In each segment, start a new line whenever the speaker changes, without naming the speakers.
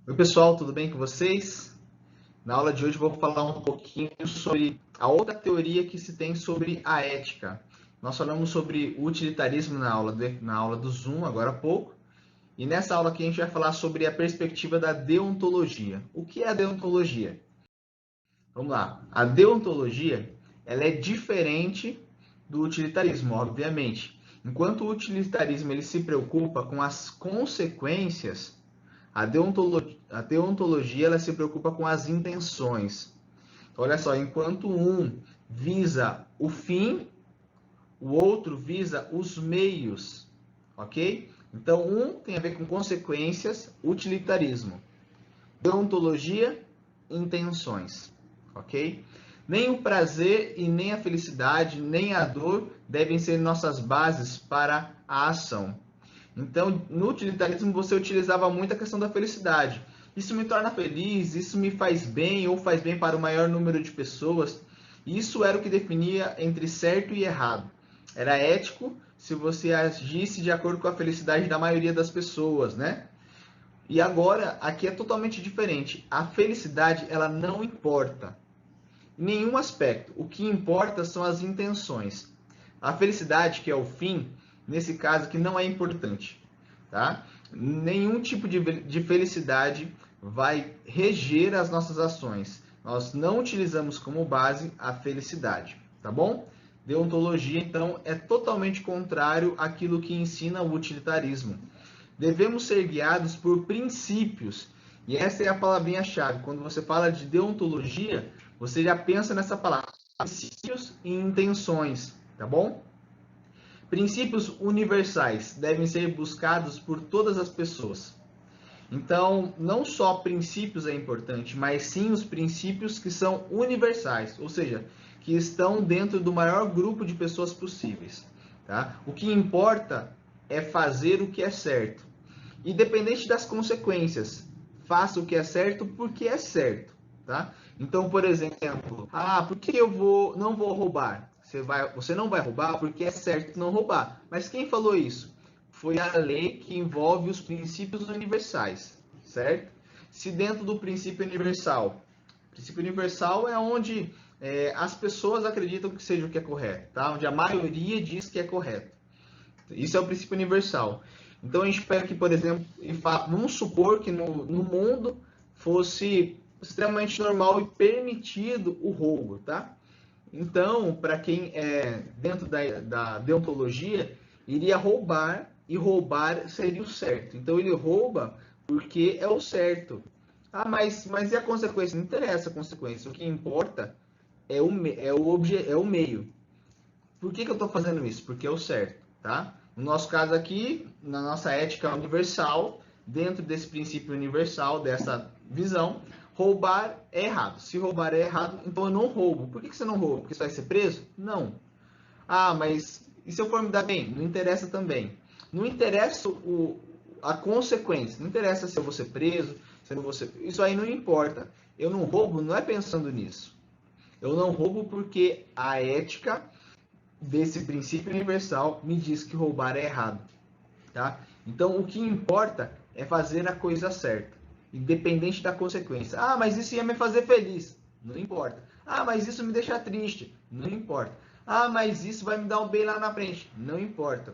Oi, pessoal, tudo bem com vocês? Na aula de hoje vou falar um pouquinho sobre a outra teoria que se tem sobre a ética. Nós falamos sobre o utilitarismo na aula do Zoom, agora há pouco, e nessa aula aqui a gente vai falar sobre a perspectiva da deontologia. O que é a deontologia? Vamos lá. A deontologia, ela é diferente do utilitarismo, obviamente. Enquanto o utilitarismo ele se preocupa com as consequências, a deontologia ela se preocupa com as intenções. Então, olha só, enquanto um visa o fim, o outro visa os meios, ok? Então, um tem a ver com consequências, utilitarismo. Deontologia, intenções, ok? Nem o prazer e nem a felicidade, nem a dor devem ser nossas bases para a ação. Então, no utilitarismo, você utilizava muito a questão da felicidade. Isso me torna feliz, isso me faz bem ou faz bem para o maior número de pessoas. Isso era o que definia entre certo e errado. Era ético se você agisse de acordo com a felicidade da maioria das pessoas, né? E agora, aqui é totalmente diferente. A felicidade, ela não importa em nenhum aspecto. O que importa são as intenções. A felicidade, que é o fim, nesse caso aqui não é importante, tá? Nenhum tipo de felicidade vai reger as nossas ações. Nós não utilizamos como base a felicidade, tá bom? Deontologia, então, é totalmente contrário àquilo que ensina o utilitarismo. Devemos ser guiados por princípios. E essa é a palavrinha-chave. Quando você fala de deontologia, você já pensa nessa palavra. Princípios e intenções, tá bom? Princípios universais devem ser buscados por todas as pessoas. Então, não só princípios é importante, mas sim os princípios que são universais, ou seja, que estão dentro do maior grupo de pessoas possíveis. Tá? O que importa é fazer o que é certo. Independente das consequências, faça o que é certo porque é certo. Tá? Então, por exemplo, por que não vou roubar? Você não vai roubar porque é certo não roubar. Mas quem falou isso? Foi a lei que envolve os princípios universais, certo? Se dentro do princípio universal é onde as pessoas acreditam que seja o que é correto, tá? Onde a maioria diz que é correto. Isso é o princípio universal. Então a gente pega que, por exemplo, vamos supor que no mundo fosse extremamente normal e permitido o roubo, tá? Então, para quem é dentro da deontologia, iria roubar e roubar seria o certo. Então ele rouba porque é o certo. Mas e a consequência? Não interessa a consequência. O que importa é o meio. Por que eu estou fazendo isso? Porque é o certo, tá? No nosso caso aqui, na nossa ética universal, dentro desse princípio universal, dessa visão, roubar é errado. Se roubar é errado, então eu não roubo. Por que você não rouba? Porque você vai ser preso? Não. Mas e se eu for me dar bem? Não interessa também. Não interessa a consequência. Não interessa se eu vou ser preso, se eu não vou ser... Isso aí não importa. Eu não roubo, não é pensando nisso. Eu não roubo porque a ética desse princípio universal me diz que roubar é errado, tá? Então o que importa é fazer a coisa certa, independente da consequência. Mas isso ia me fazer feliz, não importa. Mas isso me deixa triste, não importa. Mas isso vai me dar um bem lá na frente, não importa.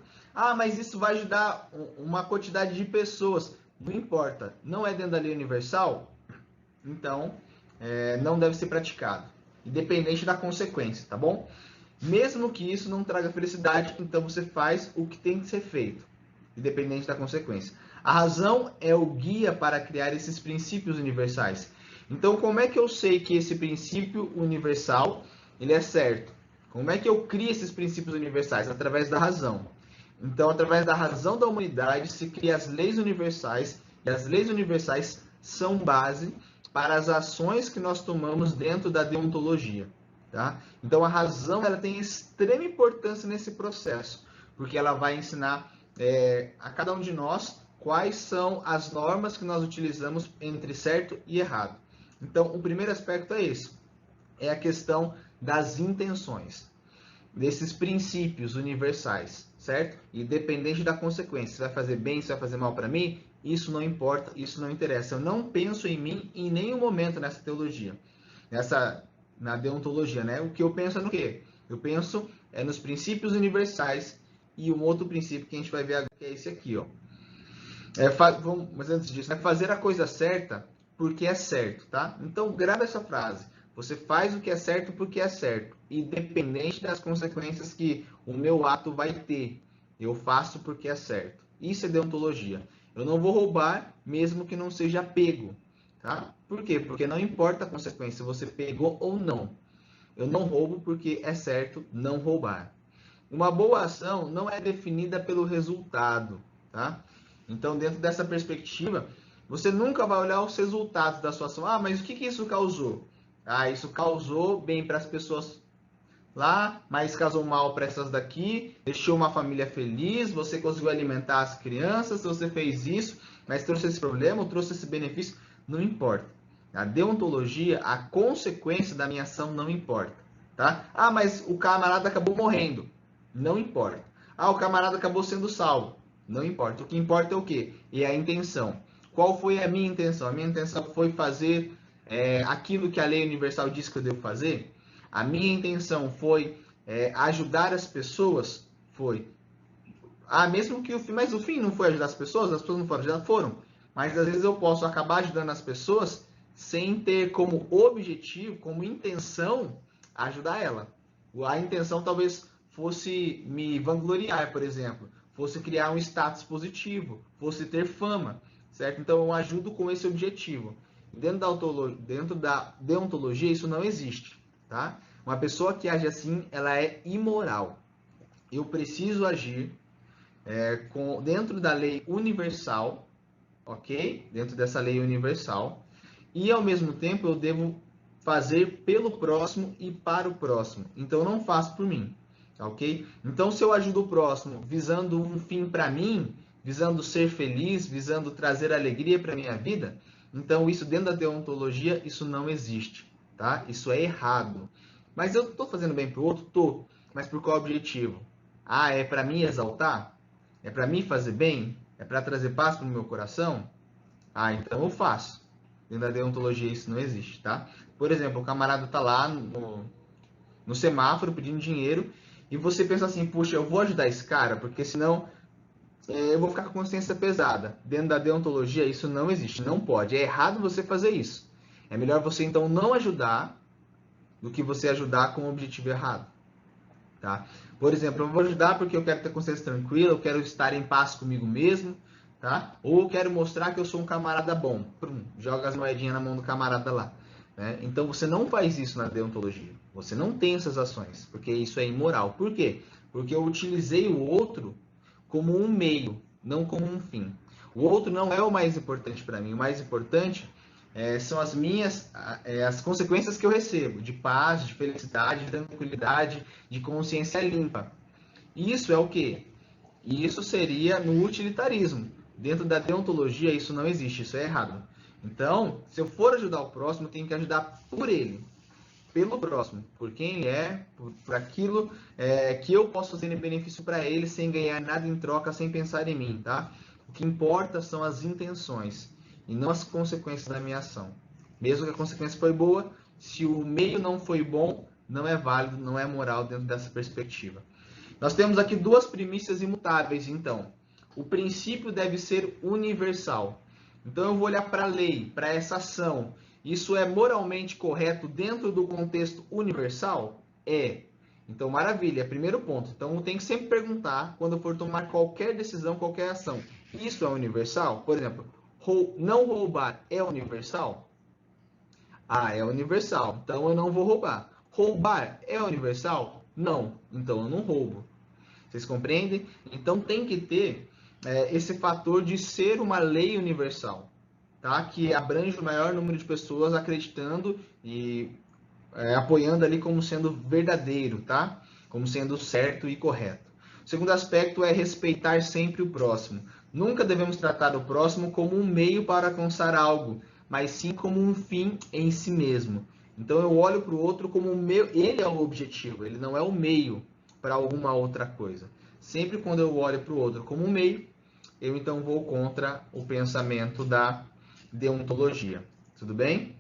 Mas isso vai ajudar uma quantidade de pessoas, não importa. Não é dentro da lei universal, então não deve ser praticado, independente da consequência, tá bom? Mesmo que isso não traga felicidade, então você faz o que tem que ser feito, independente da consequência. A razão é o guia para criar esses princípios universais. Então, como é que eu sei que esse princípio universal ele é certo? Como é que eu crio esses princípios universais? Através da razão. Então, através da razão da humanidade, se cria as leis universais, e as leis universais são base para as ações que nós tomamos dentro da deontologia. Tá? Então a razão ela tem extrema importância nesse processo, porque ela vai ensinar a cada um de nós quais são as normas que nós utilizamos entre certo e errado. Então o primeiro aspecto é esse, é a questão das intenções, desses princípios universais, certo? Independente da consequência, se vai fazer bem, se vai fazer mal para mim, isso não importa, isso não interessa. Eu não penso em mim em nenhum momento nessa teologia, na deontologia, né? O que eu penso é no quê? Eu penso nos princípios universais e um outro princípio que a gente vai ver agora, que é esse aqui, ó. Mas antes disso, é fazer a coisa certa porque é certo, tá? Então, grava essa frase. Você faz o que é certo porque é certo, independente das consequências que o meu ato vai ter. Eu faço porque é certo. Isso é deontologia. Eu não vou roubar, mesmo que não seja pego, tá? Por quê? Porque não importa a consequência, você pegou ou não. Eu não roubo porque é certo não roubar. Uma boa ação não é definida pelo resultado, tá? Então, dentro dessa perspectiva, você nunca vai olhar os resultados da sua ação. Ah, mas o que isso causou? Ah, isso causou bem para as pessoas lá, mas causou mal para essas daqui, deixou uma família feliz, você conseguiu alimentar as crianças, você fez isso, mas trouxe esse problema, trouxe esse benefício, não importa. A deontologia, a consequência da minha ação não importa, tá? Ah, mas o camarada acabou morrendo, não importa. Ah, o camarada acabou sendo salvo, não importa. O que importa é o quê? É a intenção. Qual foi a minha intenção? A minha intenção foi fazer aquilo que a lei universal diz que eu devo fazer? A minha intenção foi ajudar as pessoas? Foi. Ah, mesmo que o fim, mas o fim não foi ajudar as pessoas não foram ajudadas? Foram. Mas às vezes eu posso acabar ajudando as pessoas sem ter como objetivo, como intenção, ajudar ela. A intenção talvez fosse me vangloriar, por exemplo, fosse criar um status positivo, fosse ter fama, certo? Então eu ajudo com esse objetivo. Dentro da deontologia isso não existe, tá? Uma pessoa que age assim, ela é imoral. Eu preciso agir dentro da lei universal, ok? Dentro dessa lei universal. E ao mesmo tempo eu devo fazer pelo próximo e para o próximo. Então eu não faço por mim, ok? Então se eu ajudo o próximo visando um fim para mim, visando ser feliz, visando trazer alegria para minha vida, então isso dentro da deontologia isso não existe, tá? Isso é errado. Mas eu estou fazendo bem para o outro? Tô. Mas por qual objetivo? Ah, é para me exaltar? É para me fazer bem? É para trazer paz para o meu coração? Ah, então eu faço. Dentro da deontologia isso não existe, tá? Por exemplo, o camarada tá lá no semáforo pedindo dinheiro e você pensa assim, puxa, eu vou ajudar esse cara, porque senão eu vou ficar com a consciência pesada. Dentro da deontologia isso não existe, não pode. É errado você fazer isso. É melhor você então não ajudar do que você ajudar com o objetivo errado, tá? Por exemplo, eu vou ajudar porque eu quero ter consciência tranquila, eu quero estar em paz comigo mesmo, tá? Ou eu quero mostrar que eu sou um camarada bom. Prum, joga as moedinhas na mão do camarada lá, né? Então você não faz isso na deontologia. Você não tem essas ações, porque isso é imoral. Por quê? Porque eu utilizei o outro como um meio, não como um fim. O outro não é o mais importante para mim. O mais importante são as consequências que eu recebo, de paz, de felicidade, de tranquilidade, de consciência limpa. Isso é o quê? Isso seria no utilitarismo. Dentro da deontologia isso não existe, isso é errado. Então, se eu for ajudar o próximo, eu tenho que ajudar por ele, pelo próximo, por quem ele é, por aquilo que eu posso fazer em benefício para ele, sem ganhar nada em troca, sem pensar em mim, tá? O que importa são as intenções e não as consequências da minha ação. Mesmo que a consequência foi boa, se o meio não foi bom, não é válido, não é moral dentro dessa perspectiva. Nós temos aqui duas premissas imutáveis, então. O princípio deve ser universal. Então eu vou olhar para a lei, para essa ação. Isso é moralmente correto dentro do contexto universal? É. Então, maravilha, primeiro ponto. Então, eu tenho que sempre perguntar, quando eu for tomar qualquer decisão, qualquer ação, isso é universal? Por exemplo, não roubar é universal? Ah, é universal, então eu não vou roubar. Roubar é universal? Não, então eu não roubo. Vocês compreendem? Então tem que ter esse fator de ser uma lei universal, tá? Que abrange o maior número de pessoas acreditando e apoiando ali como sendo verdadeiro, tá? Como sendo certo e correto. O segundo aspecto é respeitar sempre o próximo. Nunca devemos tratar o próximo como um meio para alcançar algo, mas sim como um fim em si mesmo. Então eu olho para o outro como ele é o objetivo, ele não é o meio para alguma outra coisa. Sempre quando eu olho para o outro como um meio, eu então vou contra o pensamento da deontologia. Tudo bem?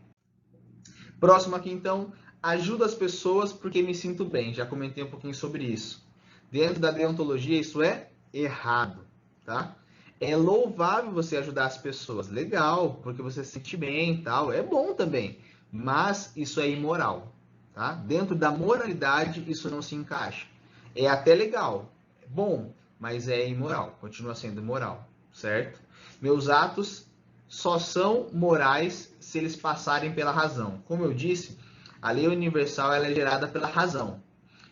Próximo aqui, então, ajuda as pessoas porque me sinto bem. Já comentei um pouquinho sobre isso. Dentro da deontologia, isso é errado, tá? É louvável você ajudar as pessoas, legal, porque você se sente bem e tal, é bom também, mas isso é imoral, tá? Dentro da moralidade, isso não se encaixa. É até legal, é bom, mas é imoral, continua sendo imoral, certo? Meus atos só são morais se eles passarem pela razão. Como eu disse, a lei universal ela é gerada pela razão.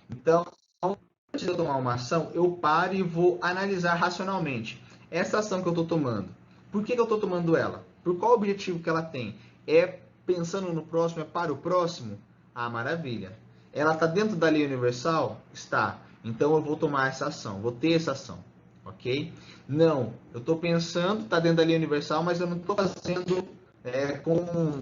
Então, antes de eu tomar uma ação, eu paro e vou analisar racionalmente. Essa ação que eu estou tomando, por que eu estou tomando ela? Por qual objetivo que ela tem? É pensando no próximo? É para o próximo? Ah, maravilha. Ela está dentro da lei universal? Está. Então eu vou tomar essa ação, vou ter essa ação. Ok? Não, eu estou pensando, está dentro da lei universal, mas eu não estou fazendo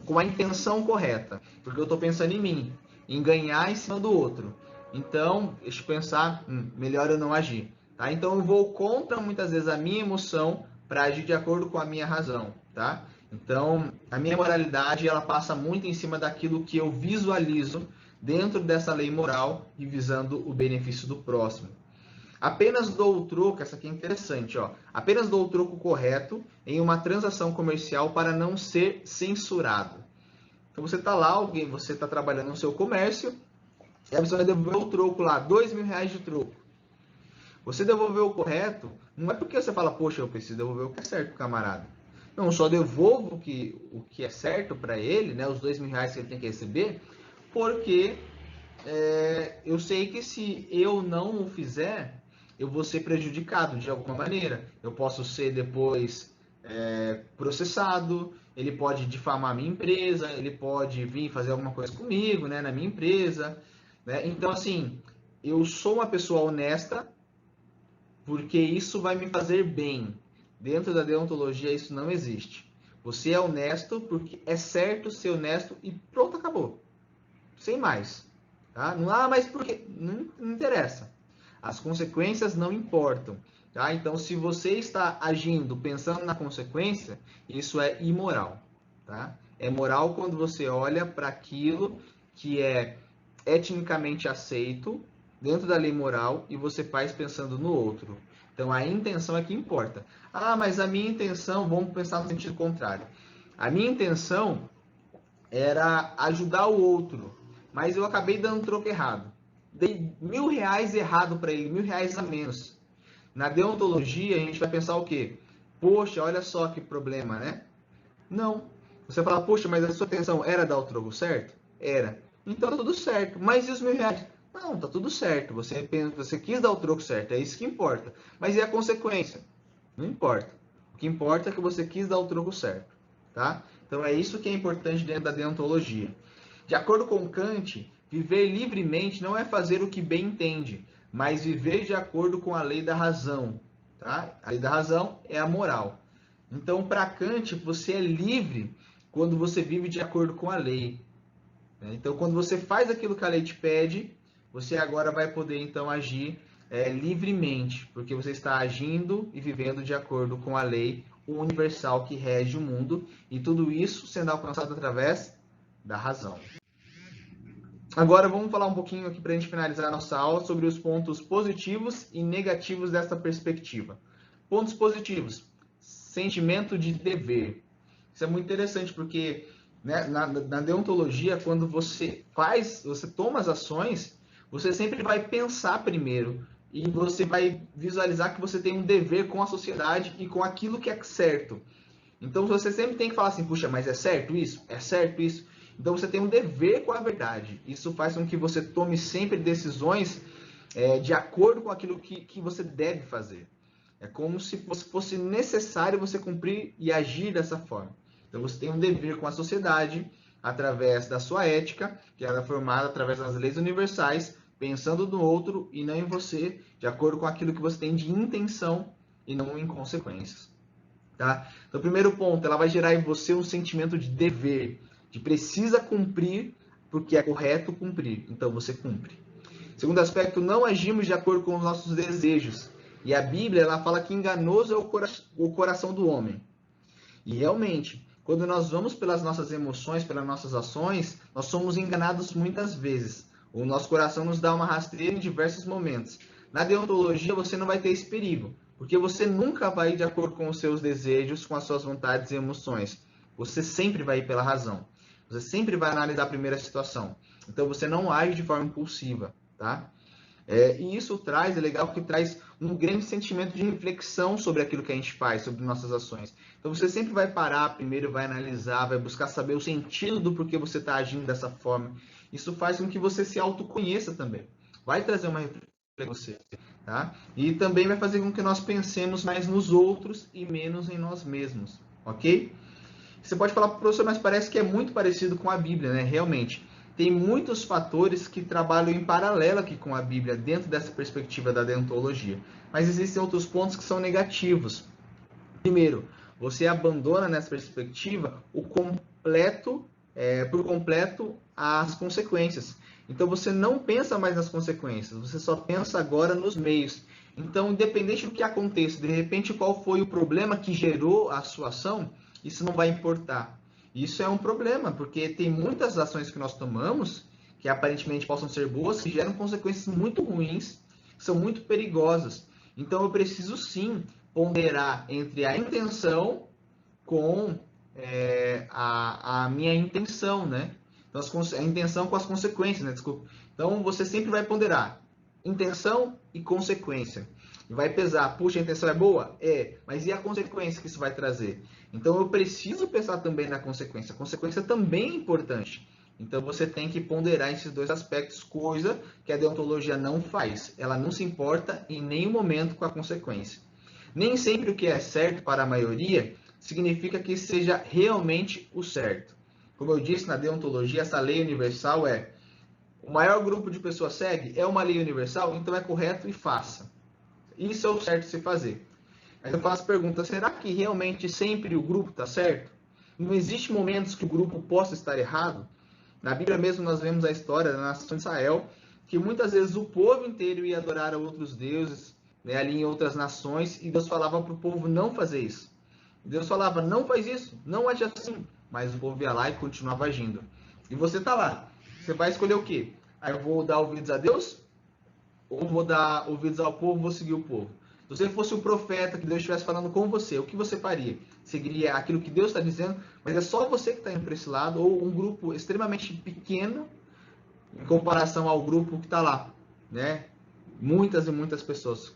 com a intenção correta. Porque eu estou pensando em mim, em ganhar em cima do outro. Então, deixa eu pensar, melhor eu não agir. Tá? Então, eu vou contra, muitas vezes, a minha emoção para agir de acordo com a minha razão. Tá? Então, a minha moralidade, ela passa muito em cima daquilo que eu visualizo dentro dessa lei moral e visando o benefício do próximo. Apenas dou o troco, essa aqui é interessante, ó. Apenas dou o troco correto em uma transação comercial para não ser censurado. Então, você está lá, você está trabalhando no seu comércio, e aí você vai devolver o troco lá, R$2.000 de troco. Você devolveu o correto, não é porque você fala, poxa, eu preciso devolver o que é certo pro camarada. Não, só devolvo o que é certo para ele, né, os R$2.000 que ele tem que receber, porque eu sei que se eu não o fizer, eu vou ser prejudicado de alguma maneira. Eu posso ser depois processado, ele pode difamar a minha empresa, ele pode vir fazer alguma coisa comigo, né, na minha empresa. Né? Então, assim, eu sou uma pessoa honesta porque isso vai me fazer bem. Dentro da deontologia, isso não existe. Você é honesto porque é certo ser honesto e pronto, acabou. Sem mais. Tá? Não, mas por quê? Não interessa. As consequências não importam. Tá? Então, se você está agindo pensando na consequência, isso é imoral. Tá? É moral quando você olha para aquilo que é etnicamente aceito dentro da lei moral e você faz pensando no outro. Então, a intenção é que importa. Ah, mas a minha intenção, vamos pensar no sentido contrário. A minha intenção era ajudar o outro, mas eu acabei dando um troco errado. Dei R$1.000 errado para ele, R$1.000 a menos. Na deontologia, a gente vai pensar o quê? Poxa, olha só que problema, né? Não. Você fala, poxa, mas a sua intenção era dar o troco certo? Era. Então tá tudo certo. Mas e os R$1.000? Não, tá tudo certo. Você quis dar o troco certo, é isso que importa. Mas e a consequência? Não importa. O que importa é que você quis dar o troco certo. Tá? Então é isso que é importante dentro da deontologia. De acordo com Kant, viver livremente não é fazer o que bem entende, mas viver de acordo com a lei da razão. Tá? A lei da razão é a moral. Então, para Kant, você é livre quando você vive de acordo com a lei. Então, quando você faz aquilo que a lei te pede, você agora vai poder então agir livremente, porque você está agindo e vivendo de acordo com a lei universal que rege o mundo, e tudo isso sendo alcançado através da razão. Agora vamos falar um pouquinho aqui para a gente finalizar a nossa aula sobre os pontos positivos e negativos dessa perspectiva. Pontos positivos: sentimento de dever. Isso é muito interessante porque né, na deontologia, quando você toma as ações, você sempre vai pensar primeiro e você vai visualizar que você tem um dever com a sociedade e com aquilo que é certo. Então você sempre tem que falar assim, puxa, mas é certo isso? É certo isso? Então você tem um dever com a verdade. Isso faz com que você tome sempre decisões de acordo com aquilo que você deve fazer. É como se fosse necessário você cumprir e agir dessa forma. Então você tem um dever com a sociedade através da sua ética, que ela é formada através das leis universais, pensando no outro e não em você, de acordo com aquilo que você tem de intenção e não em consequências. Tá? Então, o primeiro ponto, ela vai gerar em você um sentimento de dever, de precisa cumprir, porque é correto cumprir. Então, você cumpre. Segundo aspecto, não agimos de acordo com os nossos desejos. E a Bíblia, ela fala que enganoso é o coração do homem. E realmente, quando nós vamos pelas nossas emoções, pelas nossas ações, nós somos enganados muitas vezes. O nosso coração nos dá uma rasteira em diversos momentos. Na deontologia, você não vai ter esse perigo, porque você nunca vai ir de acordo com os seus desejos, com as suas vontades e emoções. Você sempre vai ir pela razão. Você sempre vai analisar a primeira situação. Então, você não age de forma impulsiva, tá? E isso é legal que traz um grande sentimento de reflexão sobre aquilo que a gente faz, sobre nossas ações. Então você sempre vai parar primeiro, vai analisar, vai buscar saber o sentido do porquê você está agindo dessa forma. Isso faz com que você se autoconheça também. Vai trazer uma reflexão para você, tá? E também vai fazer com que nós pensemos mais nos outros e menos em nós mesmos, ok? Você pode falar para o professor, mas parece que é muito parecido com a Bíblia, né? Realmente. Tem muitos fatores que trabalham em paralelo aqui com a Bíblia, dentro dessa perspectiva da deontologia. Mas existem outros pontos que são negativos. Primeiro, você abandona nessa perspectiva por completo as consequências. Então você não pensa mais nas consequências, você só pensa agora nos meios. Então, independente do que aconteça, de repente qual foi o problema que gerou a sua ação, isso não vai importar. Isso é um problema, porque tem muitas ações que nós tomamos, que aparentemente possam ser boas, que geram consequências muito ruins, que são muito perigosas. Então eu preciso sim ponderar entre a intenção com a minha intenção, né? Então, a intenção com as consequências, né? Desculpa. Então, você sempre vai ponderar intenção e consequência. E vai pesar, puxa, a intenção é boa? É, mas e a consequência que isso vai trazer? Então, eu preciso pensar também na consequência. A consequência também é importante. Então, você tem que ponderar esses dois aspectos, coisa que a deontologia não faz. Ela não se importa em nenhum momento com a consequência. Nem sempre o que é certo para a maioria significa que seja realmente o certo. Como eu disse, na deontologia, essa lei universal o maior grupo de pessoas segue, é uma lei universal, então é correto e faça. Isso é o certo de se fazer. Mas eu faço a pergunta, será que realmente sempre o grupo está certo? Não existe momentos que o grupo possa estar errado? Na Bíblia mesmo nós vemos a história da nação de Israel, que muitas vezes o povo inteiro ia adorar a outros deuses, né, ali em outras nações, e Deus falava para o povo não fazer isso. Deus falava, não faz isso, não age assim. Mas o povo ia lá e continuava agindo. E você está lá. Você vai escolher o quê? Aí eu vou dar ouvidos a Deus? Ou vou dar ouvidos ao povo, vou seguir o povo? Se você fosse o profeta que Deus estivesse falando com você, o que você faria? Seguiria aquilo que Deus está dizendo, mas é só você que está indo para esse lado, ou um grupo extremamente pequeno em comparação ao grupo que está lá, né? Muitas e muitas pessoas.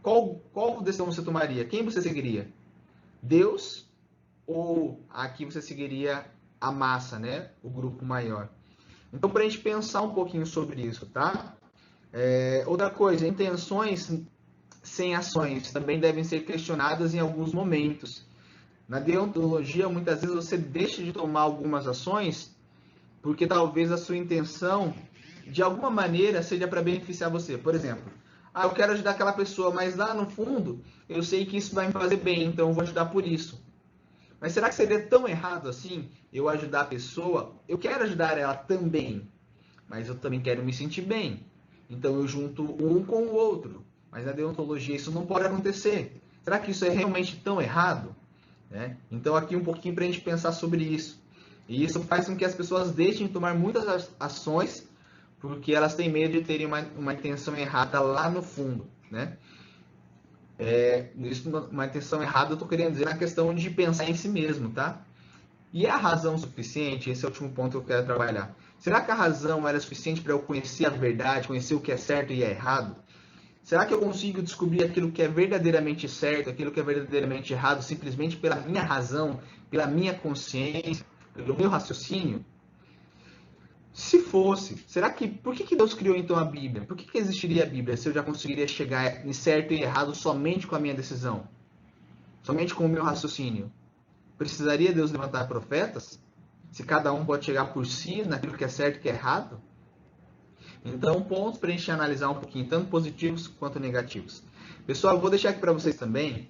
Qual decisão você tomaria? Quem você seguiria? Deus ou aqui você seguiria a massa, né? O grupo maior. Então, para a gente pensar um pouquinho sobre isso, tá? Outra coisa, intenções sem ações também devem ser questionadas em alguns momentos. Na deontologia, muitas vezes você deixa de tomar algumas ações porque talvez a sua intenção, de alguma maneira, seja para beneficiar você. Por exemplo, eu quero ajudar aquela pessoa, mas lá no fundo, eu sei que isso vai me fazer bem, então eu vou ajudar por isso. Mas será que seria tão errado assim eu ajudar a pessoa? Eu quero ajudar ela também, mas eu também quero me sentir bem. Então eu junto um com o outro. Mas na deontologia isso não pode acontecer. Será que isso é realmente tão errado? Né? Então aqui um pouquinho para a gente pensar sobre isso. E isso faz com que as pessoas deixem de tomar muitas ações porque elas têm medo de terem uma intenção errada lá no fundo, né? Isso, uma intenção errada, eu estou querendo dizer na questão de pensar em si mesmo, tá? E é a razão suficiente? Esse é o último ponto que eu quero trabalhar. Será que a razão era suficiente para eu conhecer a verdade, conhecer o que é certo e é errado? Será que eu consigo descobrir aquilo que é verdadeiramente certo, aquilo que é verdadeiramente errado, simplesmente pela minha razão, pela minha consciência, pelo meu raciocínio? Se fosse, por que Deus criou então a Bíblia? Por que existiria a Bíblia se eu já conseguiria chegar em certo e errado somente com a minha decisão? Somente com o meu raciocínio? Precisaria Deus levantar profetas? Se cada um pode chegar por si naquilo que é certo e que é errado? Então, pontos para a gente analisar um pouquinho, tanto positivos quanto negativos. Pessoal, eu vou deixar aqui para vocês também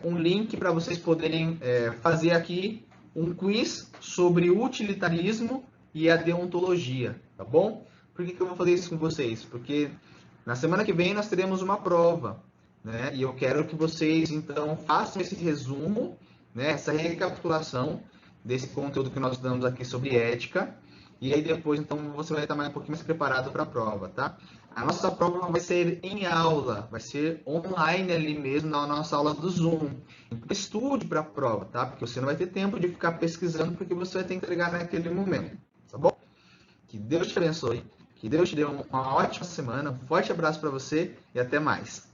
um link para vocês poderem fazer aqui um quiz sobre o utilitarismo e a deontologia, tá bom? Por que eu vou fazer isso com vocês? Porque na semana que vem nós teremos uma prova né? E eu quero que vocês, então, façam esse resumo, né? Essa recapitulação desse conteúdo que nós damos aqui sobre ética. E aí depois, então, você vai estar um pouquinho mais preparado para a prova, tá? A nossa prova vai ser em aula, vai ser online ali mesmo, na nossa aula do Zoom. Então, estude para a prova, tá? Porque você não vai ter tempo de ficar pesquisando, porque você vai ter que entregar naquele momento, tá bom? Que Deus te abençoe, que Deus te dê uma ótima semana, um forte abraço para você e até mais.